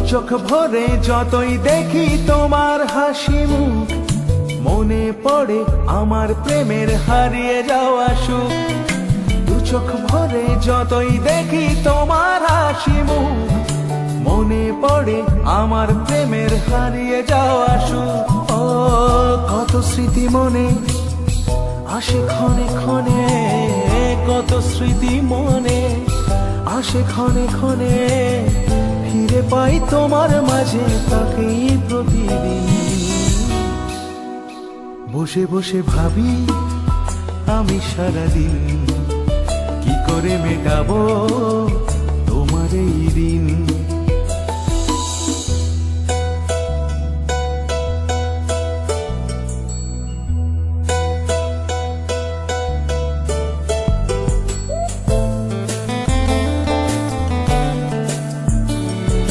চোখ ভরে যতই দেখি তোমার হাসি মুখ, মনে পড়ে আমার প্রেমের হারিয়ে যাওয়া সুখ। দু চোখ ভরে যতই দেখি তোমার হাসি মুখ, মনে পড়ে আমার প্রেমের হারিয়ে যাওয়া সুখ। ও কত স্মৃতি মনে আসে ক্ষণে ক্ষণে, কত স্মৃতি মনে আসে ক্ষণে ক্ষণে, ফিরে পাই তোমার মাঝে তাকেই প্রতিদিন। বসে বসে ভাবি আমি সারাদিন, কি করে মেটাবো তোমার এই দিন।